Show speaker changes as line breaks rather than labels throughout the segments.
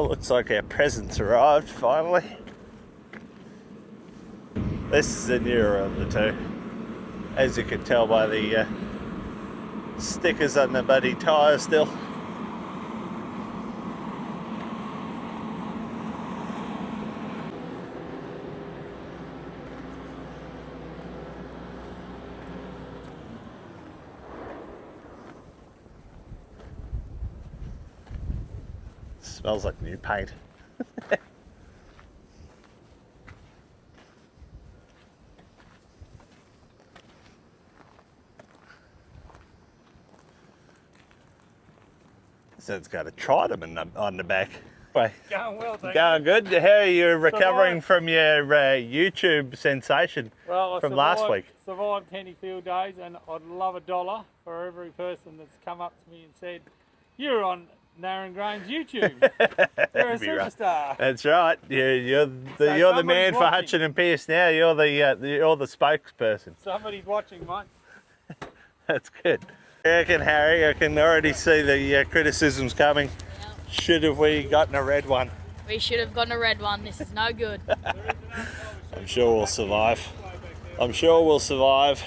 Well, looks like our presents arrived finally. This is the newer of the two, as you can tell by the stickers on the buddy tyre still. Smells like new paint. So it's got a trident on the back. Going
well, thank
Going good. How are you recovering from your YouTube sensation from last week?
Survived 10 field days, and I'd love $1 for every person that's come up to me and said, "You're on Narran Grain's YouTube. You're a superstar."
Right. That's right. You're the man for Hutcheon and Pearce now. You're the spokesperson.
Somebody's watching, mate.
That's good. I reckon, Harry, I can already see the criticisms coming. Should have we gotten a red one?
We should have gotten a red one. This is no good.
I'm sure we'll survive. I'm sure we'll survive.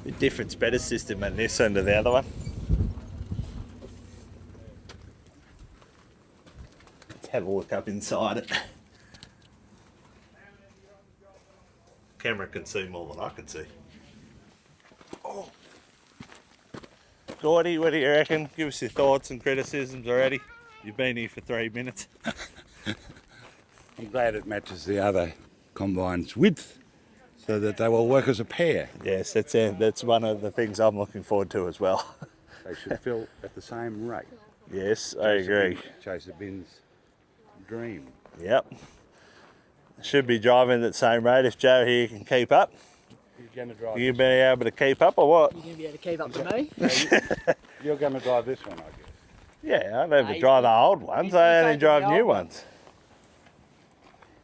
A different spreader system on this end to the other one. Let's have a look up inside it. Camera can see more than I can see. Oh. Gordy, what do you reckon? Give us your thoughts and criticisms already. You've been here for 3 minutes.
I'm glad it matches the other combine's width, so that they will work as a pair.
Yes, that's one of the things I'm looking forward to as well.
They should fill at the same rate.
Yes, I agree.
Chaser Bin's dream.
Yep. Should be driving at the same rate if Joe here can keep up.
You're going to drive.
You be able to keep up or what?
You're going to be able to keep up to me?
You're going to drive this one, I guess.
Yeah, I never drive the old ones. I only drive new ones.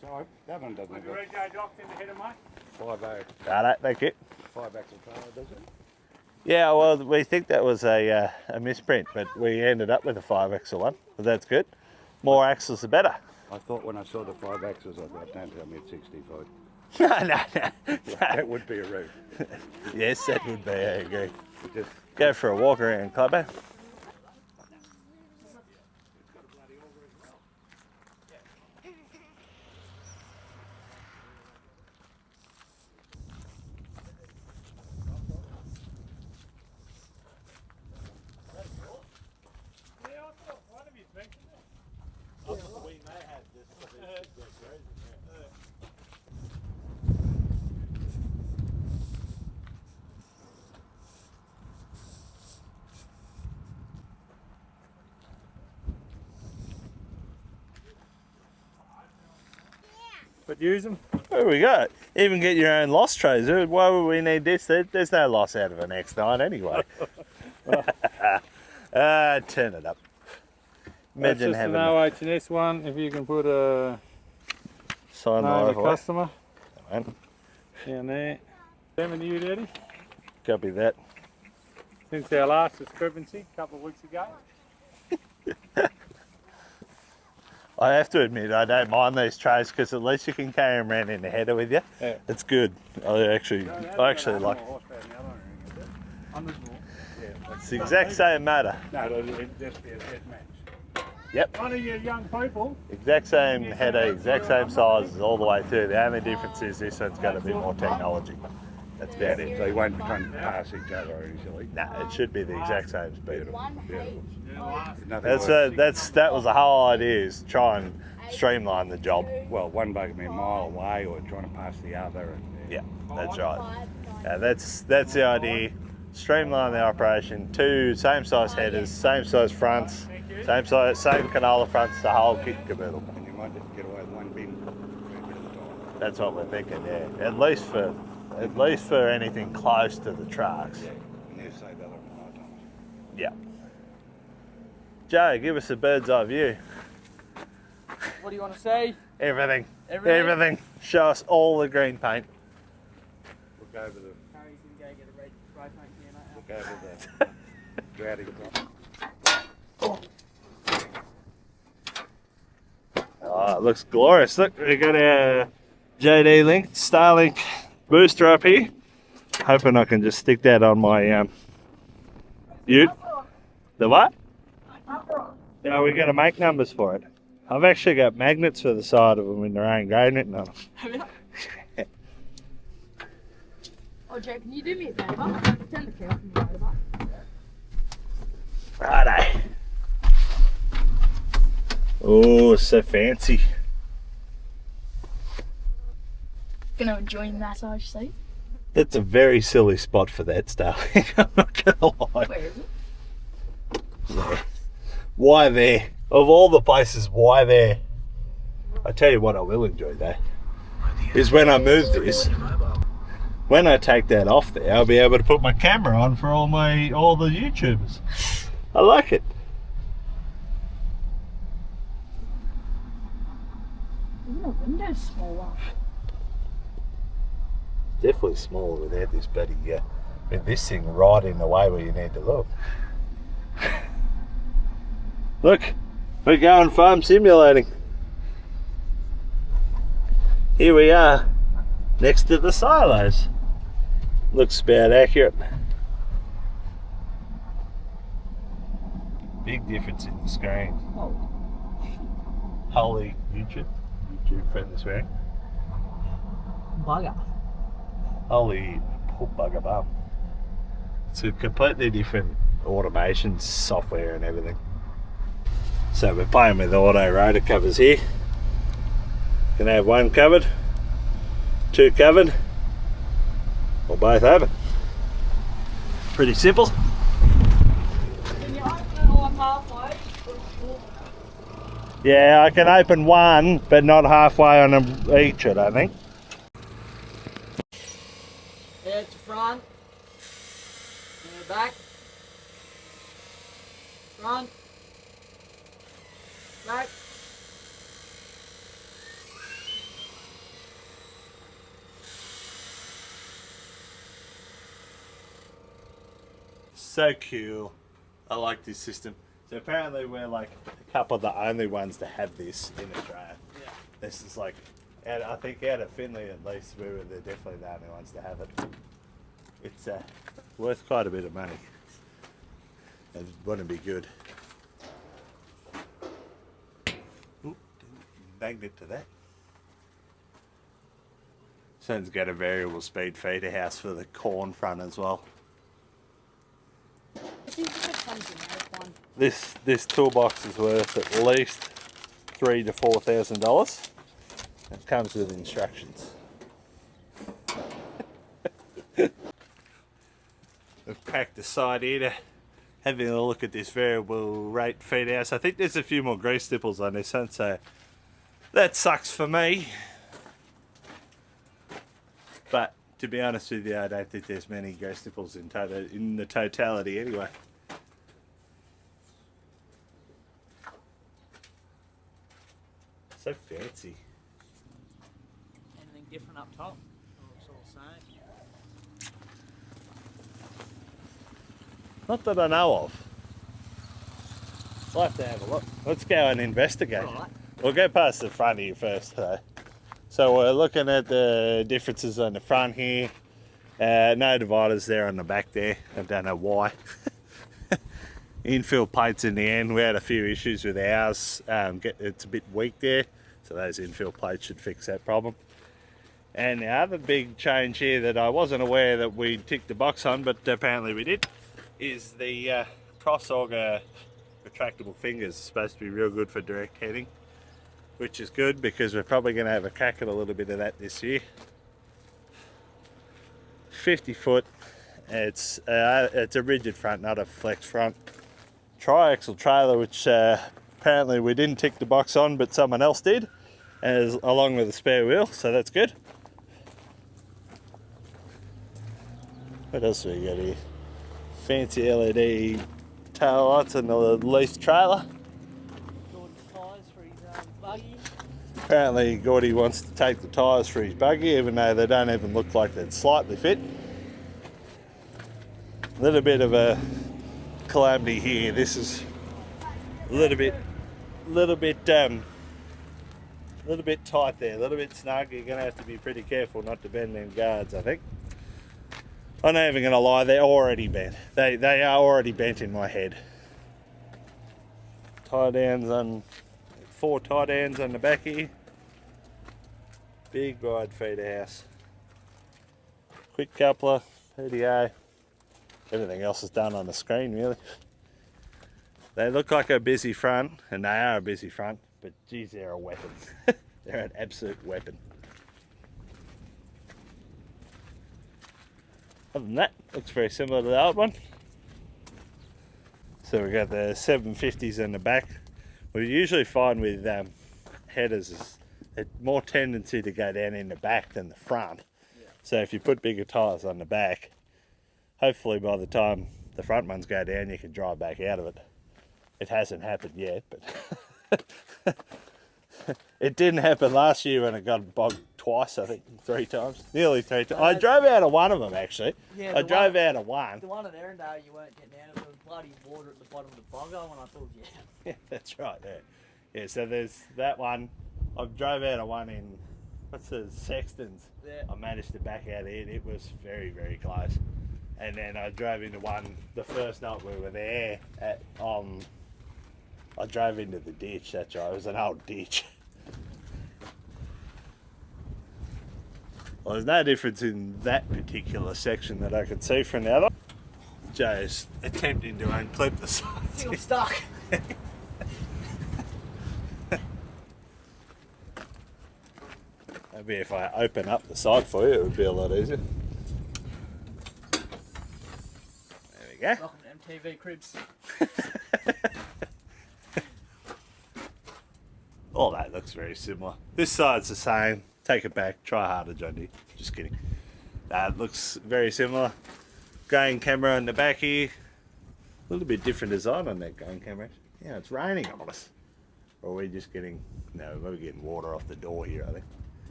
So that one doesn't have
You ready to go docked in the header, mate?
5.0,
Righto, thank you.
5-axle trailer, does it?
Yeah, well, we think that was a misprint, but we ended up with a 5-axle one. But that's good. More axles the better.
I thought when I saw the 5 axles, I thought, don't tell me it's 65.
No.
That would be a route.
Yes, that would be, I agree.
Just
Go for a walk around, Clubbo.
But use them.
There we go. Even get your own loss trays. Why would we need this? There's no loss out of an X9 anyway. Turn it up. Imagine
That's just
having
an OH&S one. If you can put a
sign
name
live
of
away.
customer down there. Them and you, Daddy.
Copy that.
Since our last discrepancy a couple of weeks ago.
I have to admit, I don't mind these trays because at least you can carry them around in the header with you.
Yeah.
It's good. I actually like. It's the exact same matter.
no, it'll just be a dead match.
Yep.
One of you young people.
Exact same header, exact same sizes all the way through. The only difference is this one's got a bit more technology. That's about it.
So you won't try and pass each other easily.
Nah, it should be the exact same speed.
Beautiful.
That was the whole idea, is try and streamline the job.
Well, one bug me a mile away, or trying to pass the other. And,
Yeah, that's right. That's the idea. Streamline the operation. 2 same size headers, same size fronts, same canola fronts, the whole kit and caboodle.
And you might get away with one bin for a bit of the time.
That's what we're thinking. Yeah, at least for anything close to the trucks.
Yeah, and you say that on the night time.
Yeah. Joe, give us a bird's eye view.
What do you want to say?
Everything.
Everything?
Show us all the green paint.
We'll go over the.
Harry's going to go get a red
Look over the grouting block.
Oh, it looks glorious. Look, we got our JD Link, Starlink booster up here. Hoping I can just stick that on my ute. The what? No, we're going to make numbers for it. I've actually got magnets for the side of them in their own grain written on them.
Oh, Joe, can you do me a favour? Turn the camera from the over.
Righto. Oh, so fancy.
Gonna enjoy the massage seat.
It's a very silly spot for that, Starlink. I'm not going to lie.
Where is it?
Yeah. Why there? Of all the places, why there? I tell you what I will enjoy though, is when I move this, when I take that off there, I'll be able to put my camera on for all the YouTubers. I like it.
Even the window's smaller.
Definitely smaller without this bloody, with this thing right in the way where you need to look. Look, we're going farm simulating. Here we are, next to the silos. Looks about accurate. Big difference in the screen.
Oh.
Holy YouTube friendly swearing.
Bugger.
Holy poor bugger bum. It's a completely different automation software and everything. So we're playing with auto rotor covers here. Can have one covered, two covered, or both open. Pretty simple.
Can you open it all halfway?
Yeah, I can open one, but not halfway on them each, I don't think.
Head to front. Head back. Front. Back.
So cool. I like this system. So apparently we're like a couple of the only ones to have this in Australia.
Yeah.
This is like, and I think out of Finley at least, we were definitely the only ones to have it. It's worth quite a bit of money. It wouldn't be good. Ooh, magnet to that. Someone's got a variable speed feeder house for the corn front as well. This toolbox is worth at least $3,000 to $4,000. It comes with instructions. We've cracked the side here to having a look at this variable rate feed house. I think there's a few more grease nipples on this one, so that sucks for me. But to be honest with you, I don't think there's many grease nipples in the totality anyway. So fancy.
Anything different up top? Or it's all the same?
Not that I know of. We'll have to have a look. Let's go and investigate.
Right.
We'll go past the front here first though. So we're looking at the differences on the front here. No dividers there on the back there. I don't know why. Infill plates in the end. We had a few issues with ours. It's a bit weak there. So those infill plates should fix that problem. And the other big change here that I wasn't aware that we ticked the box on, but apparently we did, is the cross auger retractable fingers. It's supposed to be real good for direct heading, which is good because we're probably going to have a crack at a little bit of that this year. 50 foot. It's a rigid front, not a flex front. Triaxle trailer, which apparently we didn't tick the box on, but someone else did, along with a spare wheel, so that's good. What else do we got here? Fancy LED tail lights and the leaf trailer.
Jordan's tyres for his buggy.
Apparently Gordy wants to take the tyres for his buggy, even though they don't even look like they'd slightly fit. little bit of a calamity here. This is a little bit tight there, a little bit snug. You're gonna have to be pretty careful not to bend them guards, I think. I'm not even gonna lie, they're already bent. They are already bent in my head. Tie downs on 4 tie downs on the back here. Big wide feeder house. Quick coupler, PDA. Everything else is done on the screen really. They look like a busy front, and they are a busy front, but geez, they're a weapon. They're an absolute weapon. Other than that, looks very similar to the old one. So we've got the 750s in the back. We usually find with headers is more tendency to go down in the back than the front. Yeah. So if you put bigger tyres on the back, hopefully by the time the front ones go down, you can drive back out of it. It hasn't happened yet, but it didn't happen last year when it got bogged twice, I think, 3 times. Nearly 3 times. I drove out of one of them, actually.
Yeah,
I drove out of one.
The one at Erindale you weren't getting out of, there was bloody water at the bottom of the bogger, and I thought, yeah.
Yeah, that's right, yeah. Yeah, so there's that one. I drove out of one in, what's the, Sexton's.
Yeah.
I managed to back out in. It was very, very close. And then I drove into one the first night we were there. I drove into the ditch, that's right. It was an old ditch. Well, there's no difference in that particular section that I could see from the other. Joe's attempting to unclip the sides.
I think I'm stuck.
Maybe if I open up the side for you, it would be a lot easier. There we go.
Welcome to MTV Cribs.
All that looks very similar. This side's the same. Take it back. Try harder, John D. Just kidding. That looks very similar. Grain camera on the back here. A little bit different design on that grain camera. Yeah, it's raining on us. Or are we just getting... No, we're getting water off the door here, I think.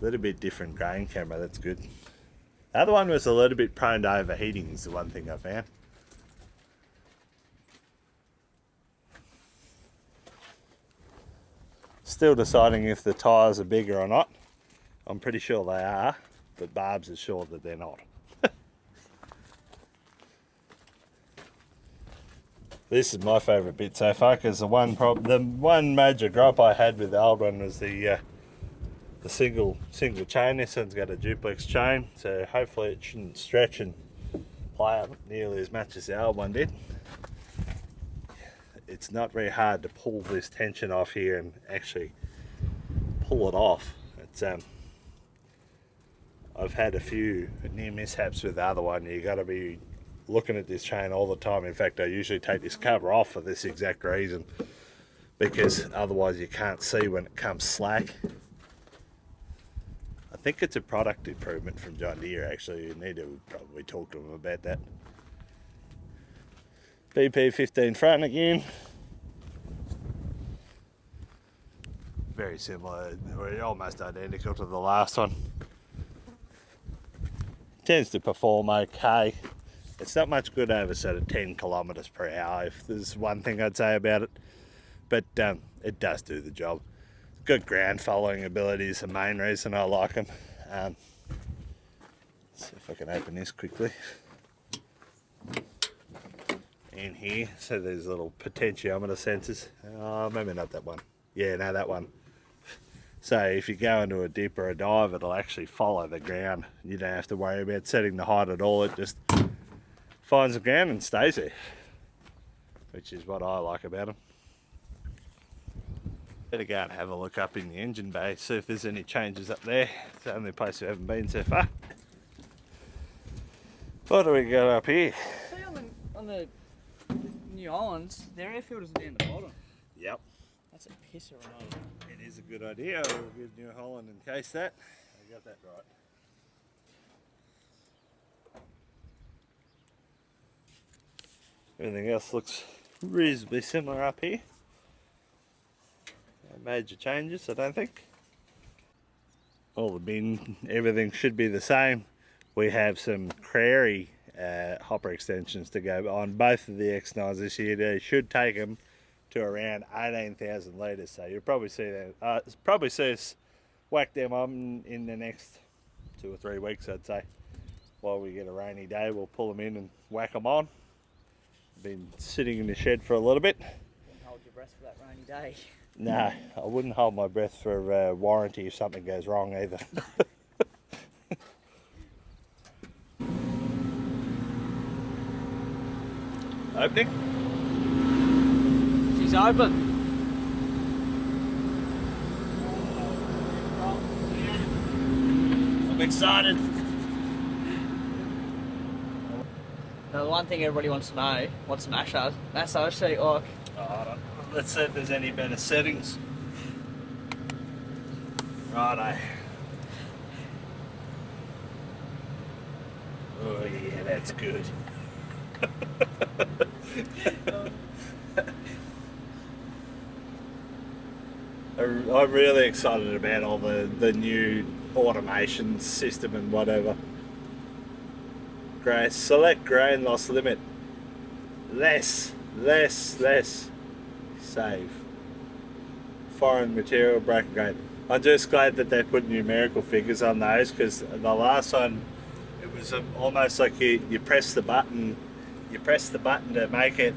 A little bit different grain camera. That's good. The other one was a little bit prone to overheating is the one thing I found. Still deciding if the tyres are bigger or not. I'm pretty sure they are, but Barbs is sure that they're not. This is my favourite bit so far because the one major gripe I had with the old one was the single chain. This one's got a duplex chain, so hopefully it shouldn't stretch and play up nearly as much as the old one did. It's not very hard to pull this tension off here and actually pull it off. It's I've had a few near mishaps with the other one. You got to be looking at this chain all the time. In fact, I usually take this cover off for this exact reason, because otherwise you can't see when it comes slack. I think it's a product improvement from John Deere actually. You need to probably talk to them about that. BP15 front again. Very similar, or almost identical to the last one. Tends to perform okay. It's not much good over sort of 10 kilometres per hour, if there's one thing I'd say about it. But it does do the job. Good ground following ability is the main reason I like them. Let's see if I can open this quickly. In here, so there's little potentiometer sensors. Oh, maybe not that one. Yeah, no, that one. So if you go into a dip or a dive, it'll actually follow the ground. You don't have to worry about setting the height at all. It just finds the ground and stays there, which is what I like about them. Better go and have a look up in the engine bay, see if there's any changes up there. It's the only place we haven't been so far. What do we got up here?
See on the New Hollands, their air filters are down the bottom.
Yep.
That's a pisser or not.
It is a good idea. We'll give New Holland in case that. I got that right. Everything else looks reasonably similar up here. No major changes, I don't think. All the bin, everything should be the same. We have some Prairie hopper extensions to go on both of the X9s this year. They should take them to around 18,000 litres, so you'll probably see that. Probably see us whack them on in the next 2 or 3 weeks, I'd say. While we get a rainy day, we'll pull them in and whack them on. Been sitting in the shed for a little bit.
Wouldn't hold your breath for that rainy day.
No, I wouldn't hold my breath for warranty if something goes wrong either. Opening?
She's open.
I'm excited.
Now, the one thing everybody wants to know, what's massage seat like?
Let's see if there's any better settings. Righto. Oh yeah, that's good. I'm really excited about all the new automation system and whatever. Great. Select grain loss limit. Less. Save. Foreign material bracket grain. I'm just glad that they put numerical figures on those, because the last one, it was almost like you press the button. You press the button to make it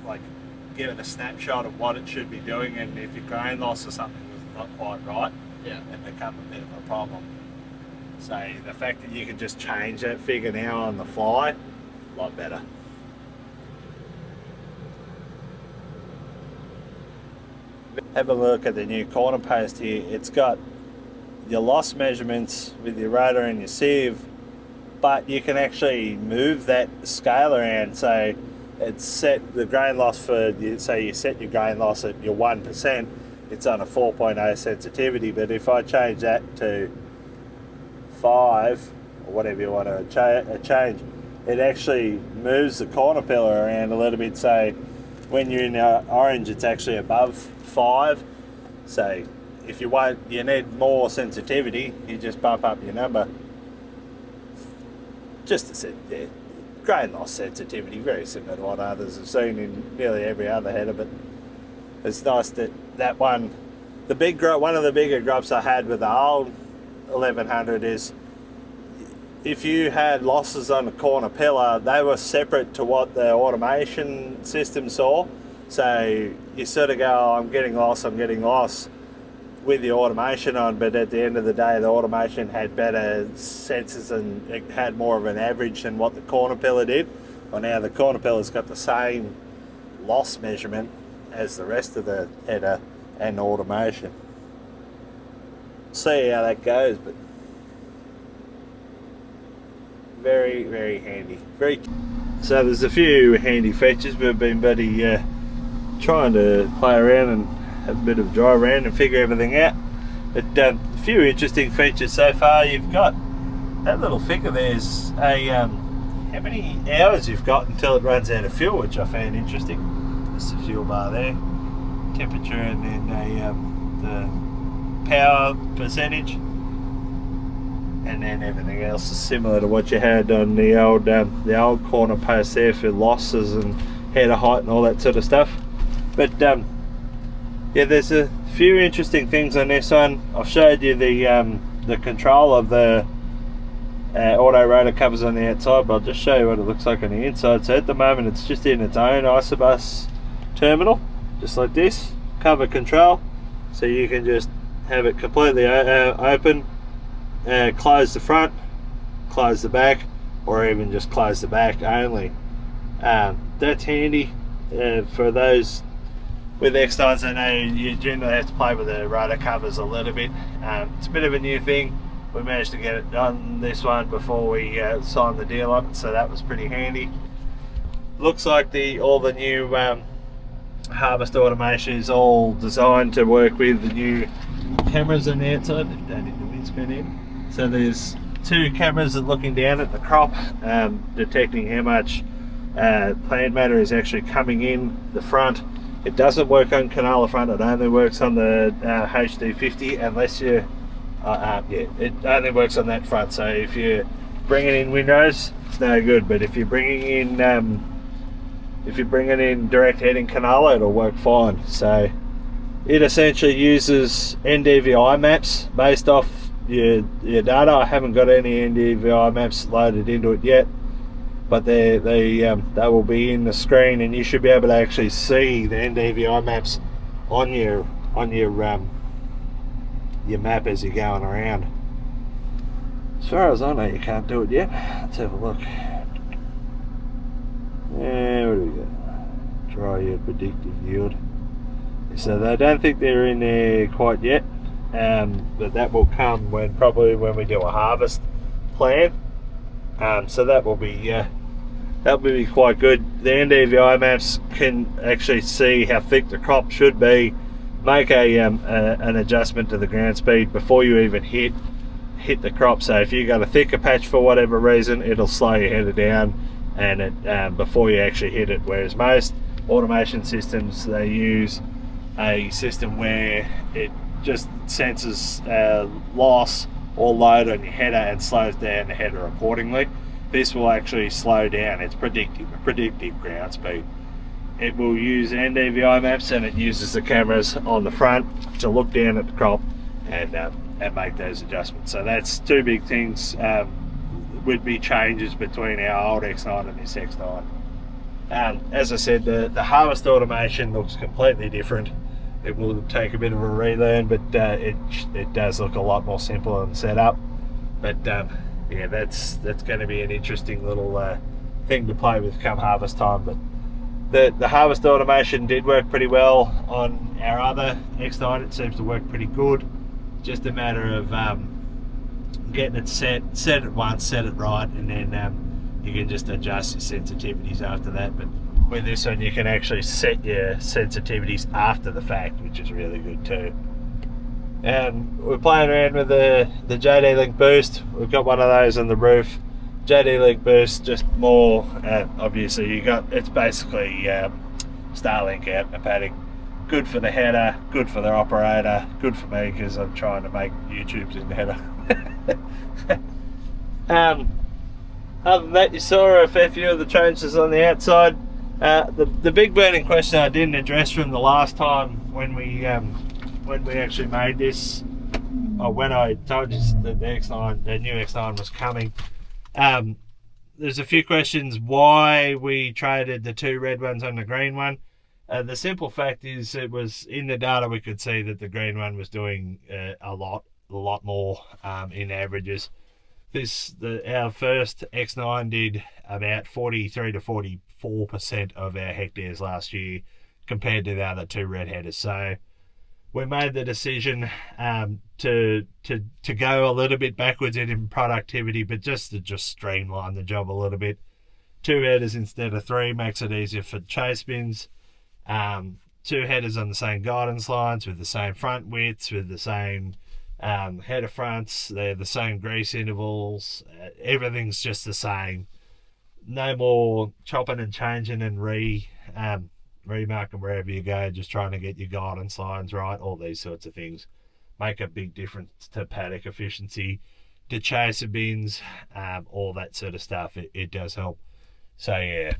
like give it a snapshot of what it should be doing, and if your grain loss or something was not quite right,
Yeah.
it become a bit of a problem. So the fact that you can just change that figure now on the fly, a lot better. Have a look at the new corner post here. It's got your loss measurements with your rotor and your sieve, but you can actually move that scale around. So it's set the grain loss for, say you set your grain loss at your 1%, it's on a 4.0 sensitivity, but if I change that to 5 or whatever you want to change, it actually moves the corner pillar around a little bit. So when you're in orange, it's actually above 5. So if you need more sensitivity, you just bump up your number. Just to set there, grain loss sensitivity, very similar to what others have seen in nearly every other header, but it's nice that one, one of the bigger gripes I had with the old 1100 is if you had losses on the corner pillar, they were separate to what the automation system saw. So you sort of go, oh, I'm getting lost with the automation on, but at the end of the day, the automation had better sensors and it had more of an average than what the corner pillar did. Well, now the corner pillar's got the same loss measurement as the rest of the header and automation. See how that goes, but very, very handy. So there's a few handy features. We've been trying to play around and have a bit of drive around and figure everything out. But a few interesting features so far. You've got that little figure there's how many hours you've got until it runs out of fuel, which I found interesting. There's the fuel bar there, temperature, and then the power percentage, and then everything else is similar to what you had on the old corner post there for losses and header height and all that sort of stuff. But yeah, there's a few interesting things on this one. I've showed you the control of the auto rotor covers on the outside, but I'll just show you what it looks like on the inside. So at the moment it's just in its own isobus terminal, just like this, cover control. So you can just have it completely open, close the front, close the back, or even just close the back only. That's handy for those with X9s. I know you generally have to play with the rotor covers a little bit. It's a bit of a new thing. We managed to get it done this one before we signed the deal on it, so that was pretty handy. Looks like all the new harvest automation is all designed to work with the new cameras on the outside. Don't need the windscreen in. So there's 2 cameras that are looking down at the crop, detecting how much plant matter is actually coming in the front. It doesn't work on canola front, it only works on the HD50 unless you Yeah, it only works on that front. So if you're bringing in windows, it's no good. But if you're bringing in direct heading canola, it'll work fine. So it essentially uses NDVI maps based off your data. I haven't got any NDVI maps loaded into it yet, but they will be in the screen, and you should be able to actually see the NDVI maps on your map as you're going around. As far as I know, you can't do it yet. Let's have a look. Yeah, what do we got? Dry yield, predictive yield. So I don't think they're in there quite yet, but that will come probably when we do a harvest plan. So that will be quite good. The NDVI maps can actually see how thick the crop should be, make an adjustment to the ground speed before you even hit the crop. So if you got a thicker patch for whatever reason, it'll slow your header down and before you actually hit it. Whereas most automation systems, they use a system where it just senses loss or load on your header and slows down the header accordingly. This will actually slow down. It's predictive ground speed. It will use NDVI maps, and it uses the cameras on the front to look down at the crop and make those adjustments. So that's two big things. Would be changes between our old X9 and this X9. As I said, the harvest automation looks completely different. It will take a bit of a relearn, but it does look a lot more simple and set up. But yeah, that's going to be an interesting little thing to play with come harvest time. But the harvest automation did work pretty well on our other X9. It seems to work pretty good. Just a matter of getting it set it once, set it right, and then you can just adjust your sensitivities after that. But with this one, you can actually set your sensitivities after the fact, which is really good too. We're playing around with the JD Link Boost. We've got one of those on the roof. JD Link Boost, just more obviously it's basically Starlink out in the paddock. Good for the header, good for the operator, good for me because I'm trying to make YouTubes in the header. Other than that, you saw a fair few of the changes on the outside. The big burning question I didn't address from the last time when we actually made this, or when I told you that the new X9 was coming. There's a few questions why we traded the two red ones on the green one. The simple fact is, it was in the data we could see that the green one was doing a lot more in averages. Our first X9 did about 43 to 44% of our hectares last year compared to the other two red headers. So we made the decision to go a little bit backwards in productivity, but just to streamline the job a little bit. Two headers instead of three makes it easier for chase bins. Two headers on the same guidance lines with the same front widths, with the same header fronts, they're the same grease intervals, everything's just the same. No more chopping and changing and remarking wherever you go, just trying to get your guidance lines right. All these sorts of things make a big difference to paddock efficiency, to chaser bins, all that sort of stuff. It does help. So yeah,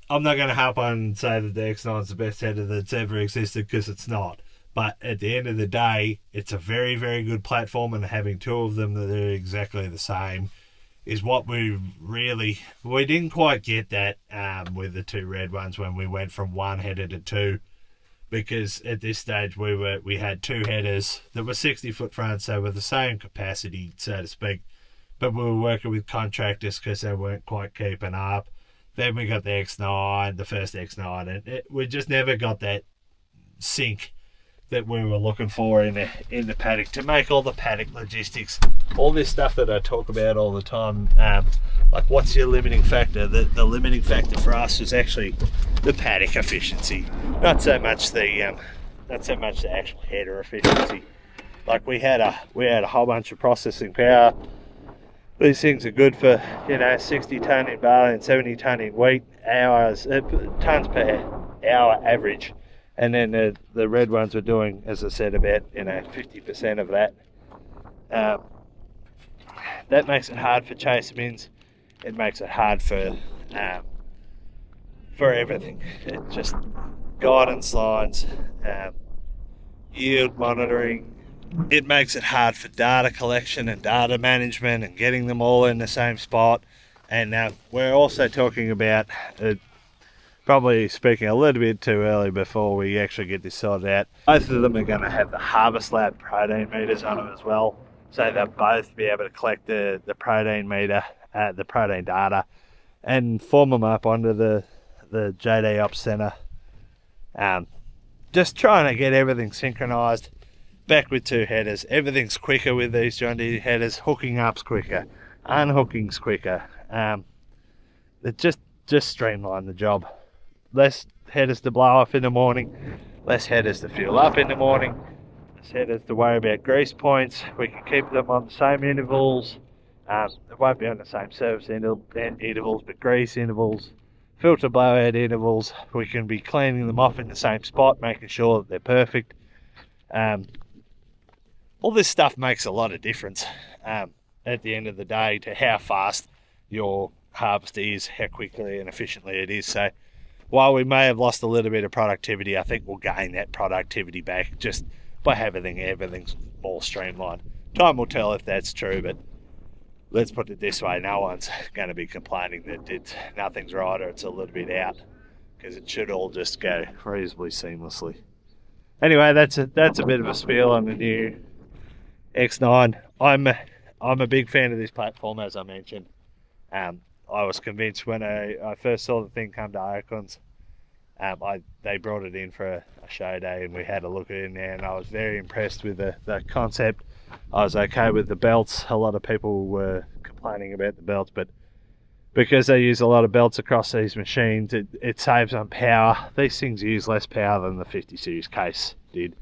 I'm not going to harp on and say that the X9 is the best header that's ever existed, because it's not. But at the end of the day, it's a very, very good platform, and having two of them that are exactly the same is what we didn't quite get that with the two red ones when we went from one header to two, because at this stage we had two headers that were 60-foot fronts, so with the same capacity, so to speak, but we were working with contractors because they weren't quite keeping up. Then we got the X9, the first X9, and we just never got that sync that we were looking for in the paddock to make all the paddock logistics, all this stuff that I talk about all the time. Like, what's your limiting factor? The limiting factor for us was actually the paddock efficiency, not so much the actual header efficiency. Like, we had a whole bunch of processing power. These things are good for 60 tonne in barley and 70 tonne in wheat tons per hour average. And then the red ones were doing, as I said, about 50% of that. That makes it hard for chase bins. It makes it hard for everything. It just guidance lines, yield monitoring. It makes it hard for data collection and data management and getting them all in the same spot. And we're also talking about, probably speaking a little bit too early before we actually get this sorted out, both of them are going to have the Harvest Lab protein meters on them as well. So they'll both be able to collect the protein meter, the protein data, and form them up onto the JD Ops Center. Just trying to get everything synchronized. Back with 2 headers. Everything's quicker with these John Deere headers. Hooking up's quicker. Unhooking's quicker. It just streamline the job. Less headers to blow off in the morning. Less headers to fuel up in the morning. Less headers to worry about grease points. We can keep them on the same intervals. It won't be on the same service intervals, but grease intervals. Filter blowout intervals. We can be cleaning them off in the same spot, making sure that they're perfect. All this stuff makes a lot of difference at the end of the day to how fast your harvest is, how quickly and efficiently it is. So while we may have lost a little bit of productivity, I think we'll gain that productivity back just by having everything's more streamlined. Time will tell if that's true, but let's put it this way, no one's going to be complaining that nothing's right or it's a little bit out, because it should all just go reasonably seamlessly. Anyway, that's a bit of a spiel on the new X9. I'm a big fan of this platform, as I mentioned. I was convinced when I first saw the thing come to Oaklands. They brought it in for a show day and we had a look at it in there, and I was very impressed with the concept. I was okay with the belts. A lot of people were complaining about the belts, but because they use a lot of belts across these machines, it saves on power. These things use less power than the 50 series case did.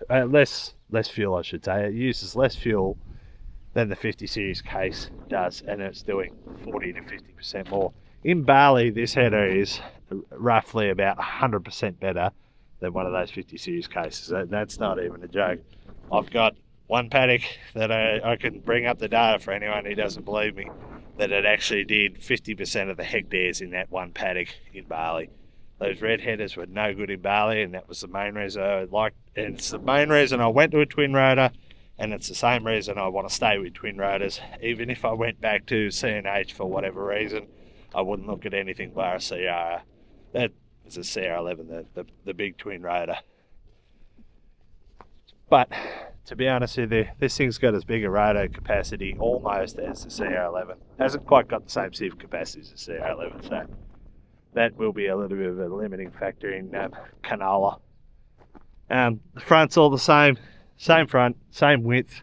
Less fuel, I should say. It uses less fuel than the 50 series case does, and it's doing 40 to 50% more. In barley, this header is roughly about 100% better than one of those 50 series cases. That's not even a joke. I've got one paddock that I can bring up the data for anyone who doesn't believe me, that it actually did 50% of the hectares in that one paddock in barley. Those red headers were no good in barley, and that was the main reason I liked, and it's the main reason I went to a twin rotor, and it's the same reason I want to stay with twin rotors. Even if I went back to CNH for whatever reason, I wouldn't look at anything bar a CR. That is a CR11, the big twin rotor. But to be honest with you, this thing's got as big a rotor capacity almost as the CR11. Hasn't quite got the same sieve capacity as the CR11, so that will be a little bit of a limiting factor in canola. The front's all the same front, same width.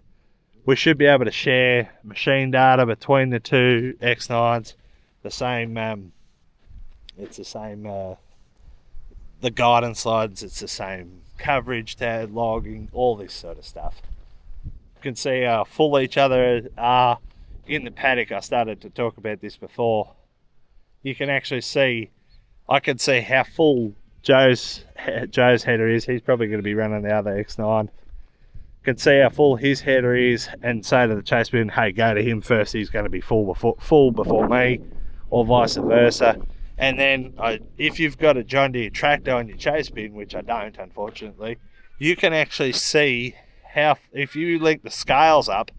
We should be able to share machine data between the two X9s. The same, it's the same, the guidance slides, it's the same coverage tag, logging, all this sort of stuff. You can see how full each other are in the paddock. I started to talk about this before. You can actually see, I can see how full Joe's header is. He's probably going to be running the other X9. Can see how full his header is, and say to the chase bin, hey, go to him first, he's going to be full before me, or vice versa. And then if you've got a John Deere tractor on your chase bin, which I don't, unfortunately, you can actually see how, if you link the scales up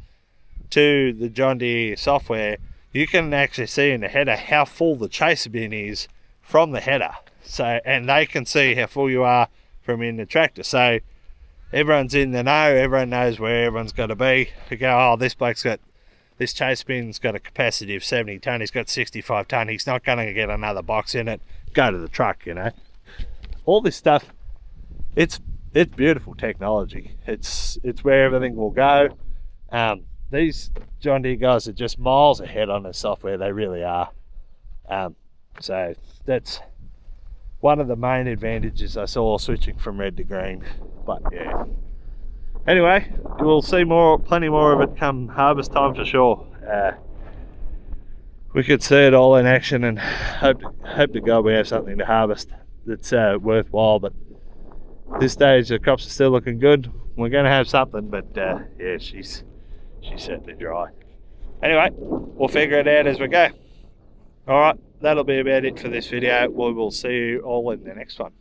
to the John Deere software, you can actually see in the header how full the chase bin is from the header. So, and they can see how full you are from in the tractor. So everyone's in the know, everyone knows where everyone's got to be. To go, oh, this chase bin's got a capacity of 70 tonne, he's got 65 tonne, he's not going to get another box in it, go to the truck, you know. All this stuff, it's beautiful technology. It's where everything will go. These John Deere guys are just miles ahead on the software, they really are. So that's one of the main advantages I saw switching from red to green. But yeah, anyway, we'll see plenty more of it come harvest time for sure. We could see it all in action, and hope to God we have something to harvest that's worthwhile. But at this stage the crops are still looking good. We're going to have something, but yeah, she's she's certainly dry. Anyway, we'll figure it out as we go. Alright, that'll be about it for this video. We will see you all in the next one.